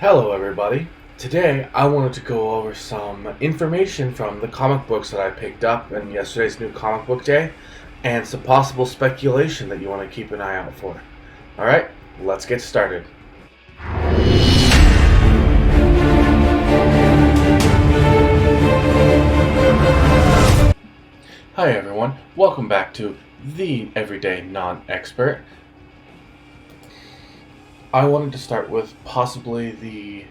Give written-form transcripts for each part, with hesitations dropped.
Hello, everybody. Today, I wanted to go over some information from the comic books that I picked up in yesterday's new comic book day and some possible speculation that you want to keep an eye out for. Alright, let's get started. Hi, everyone. Welcome back to The Everyday Non-Expert. I wanted to start with possibly the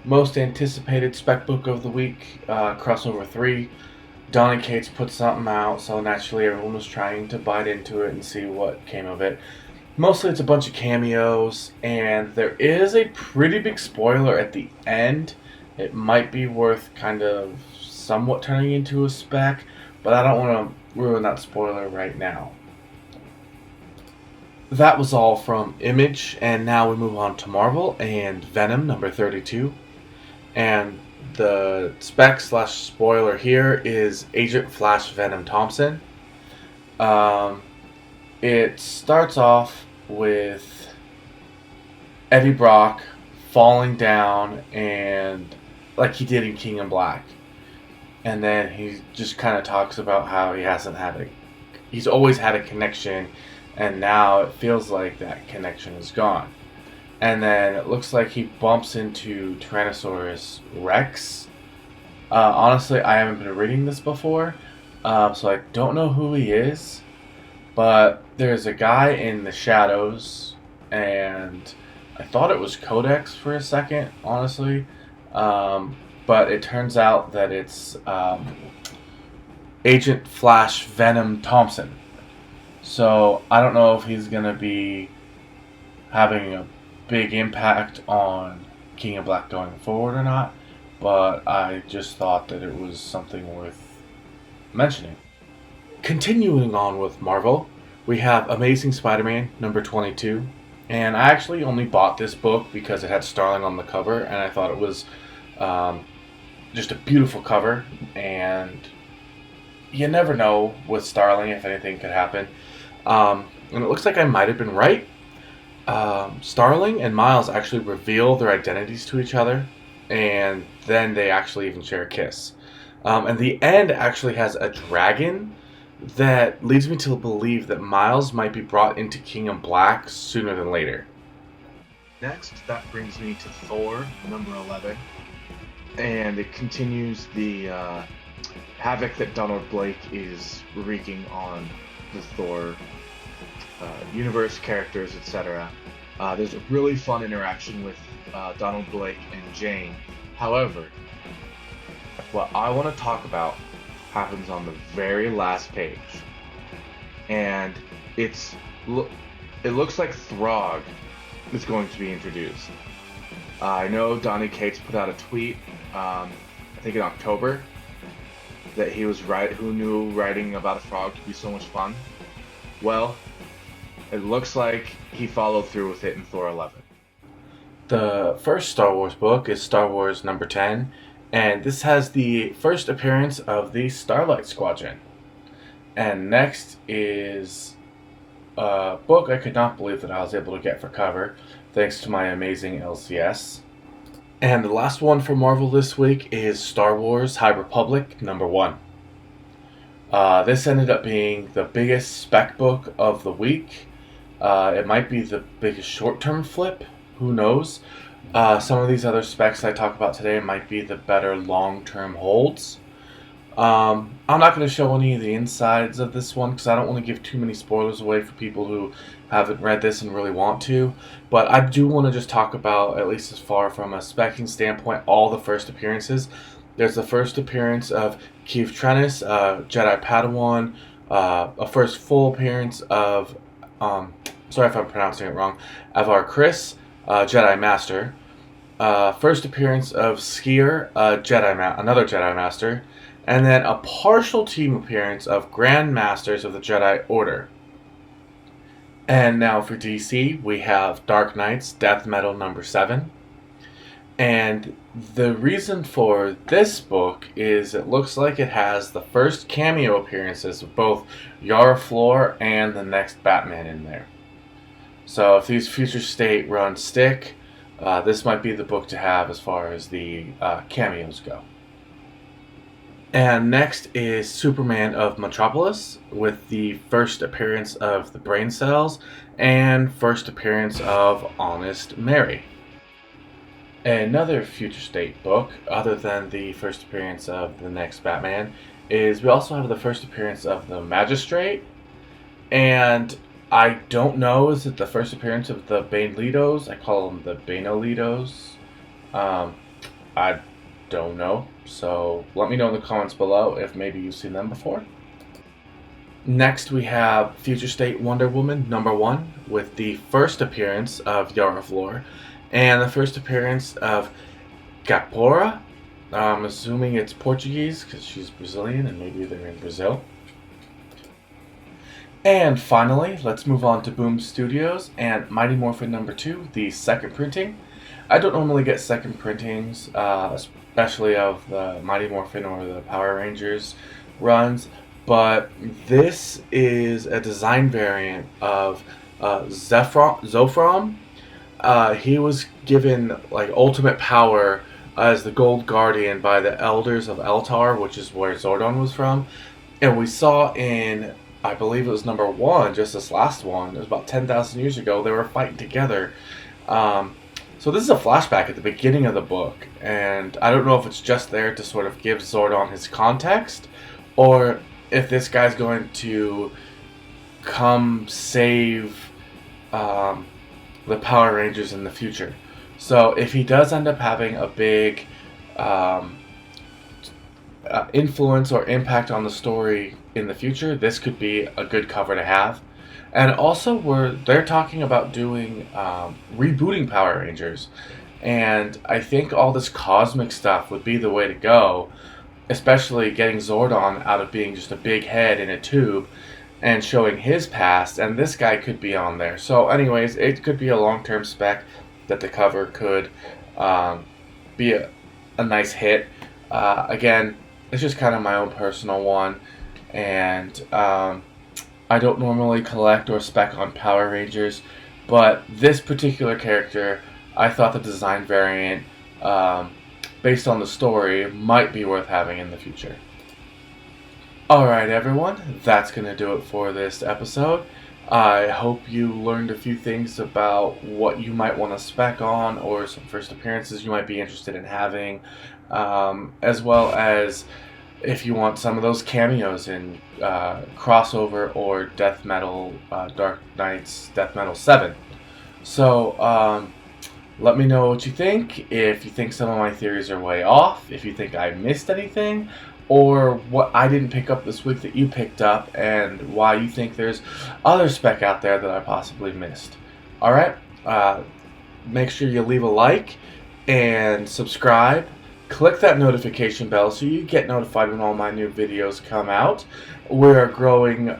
most anticipated spec book of the week, Crossover 3. Donny Cates put something out, so naturally everyone was trying to bite into it and see what came of it. Mostly it's a bunch of cameos, and there is a pretty big spoiler at the end. It might be worth kind of somewhat turning into a spec, but I don't want to ruin that spoiler right now. That was all from Image, and now we move on to Marvel and Venom number 32. And the spec slash spoiler here is Agent Flash Venom Thompson. It starts off with Eddie Brock falling down and like he did in King in Black. And then he just kind of talks about how he's always had a connection, and now it feels like that connection is gone. And then it looks like he bumps into Tyrannosaurus Rex. Honestly, I haven't been reading this before, so I don't know who he is. But there's a guy in the shadows, and I thought it was Codex for a second, honestly. But it turns out that it's Agent Flash Venom Thompson. So I don't know if he's going to be having a big impact on King of Black going forward or not, but I just thought that it was something worth mentioning. Continuing on with Marvel, we have Amazing Spider-Man number 22, and I actually only bought this book because it had Starling on the cover, and I thought it was just a beautiful cover, and you never know with Starling if anything could happen. And it looks like I might have been right. Starling and Miles actually reveal their identities to each other, and then they actually even share a kiss. And the end actually has a dragon that leads me to believe that Miles might be brought into King in Black sooner than later. Next, that brings me to Thor, number 11. And it continues the havoc that Donald Blake is wreaking on the Thor universe, characters, etc. There's a really fun interaction with Donald Blake and Jane. However, what I want to talk about happens on the very last page, and it looks like Throg is going to be introduced. I know Donny Cates put out a tweet, I think in October, that who knew writing about a frog could be so much fun. Well, it looks like he followed through with it in Thor 11. The first Star Wars book is Star Wars number 10, and this has the first appearance of the Starlight Squadron. And next is a book I could not believe that I was able to get for cover, thanks to my amazing LCS. And the last one for Marvel this week is Star Wars High Republic number 1. This ended up being the biggest spec book of the week. It might be the biggest short-term flip. Who knows? Some of these other specs I talk about today might be the better long-term holds. I'm not going to show any of the insides of this one because I don't want to give too many spoilers away for people who haven't read this and really want to. But I do want to just talk about, at least as far from a specking standpoint, all the first appearances. There's the first appearance of Keith Trennis, Jedi Padawan, a first full appearance of, sorry if I'm pronouncing it wrong, Avar Kriss, Jedi Master. First appearance of Skier, another Jedi Master. And then a partial team appearance of Grand Masters of the Jedi Order. And now for DC, we have Dark Knight's Death Metal number 7. And the reason for this book is it looks like it has the first cameo appearances of both Yara Flor and the next Batman in there. So if these future state runs stick, this might be the book to have as far as the cameos go. And next is Superman of Metropolis, with the first appearance of the Brain Cells and first appearance of Honest Mary. Another Future State book, other than the first appearance of the next Batman, is we also have the first appearance of the Magistrate, and I don't know, is it the first appearance of the Banelitos? I call them the Banolitos. I don't know, so let me know in the comments below if maybe you've seen them before. Next we have Future State Wonder Woman #1, with the first appearance of Yara Flor and the first appearance of Gapora. I'm assuming it's Portuguese because she's Brazilian and maybe they're in Brazil. And finally, let's move on to Boom Studios and Mighty Morphin #2, the second printing. I don't normally get second printings, especially of the Mighty Morphin or the Power Rangers runs, but this is a design variant of Zofram. He was given like ultimate power as the Gold Guardian by the Elders of Eltar, which is where Zordon was from, and we saw in, I believe it was #1, just this last one, it was about 10,000 years ago, they were fighting together. So this is a flashback at the beginning of the book, and I don't know if it's just there to sort of give Zordon his context, or if this guy's going to come save the Power Rangers in the future. So if he does end up having a big influence or impact on the story in the future, this could be a good cover to have. And also, they're talking about doing rebooting Power Rangers, and I think all this cosmic stuff would be the way to go, especially getting Zordon out of being just a big head in a tube and showing his past, and this guy could be on there. So anyways, it could be a long-term spec that the cover could be a nice hit. Again, it's just kind of my own personal one, and I don't normally collect or spec on Power Rangers, but this particular character, I thought the design variant, based on the story, might be worth having in the future. Alright everyone, that's going to do it for this episode. I hope you learned a few things about what you might want to spec on, or some first appearances you might be interested in having, as well as if you want some of those cameos in Crossover or Death Metal, Dark Knight's Death Metal 7. So, let me know what you think, if you think some of my theories are way off, if you think I missed anything, or what I didn't pick up this week that you picked up, and why you think there's other spec out there that I possibly missed. Alright, make sure you leave a like and subscribe. Click that notification bell so you get notified when all my new videos come out. We're growing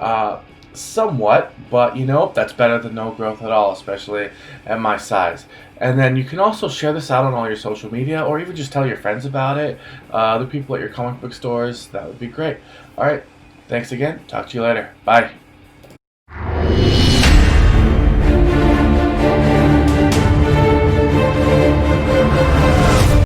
somewhat, but you know, that's better than no growth at all, especially at my size. And then you can also share this out on all your social media, or even just tell your friends about it, other people at your comic book stores. That would be great. Alright, thanks again. Talk to you later. Bye.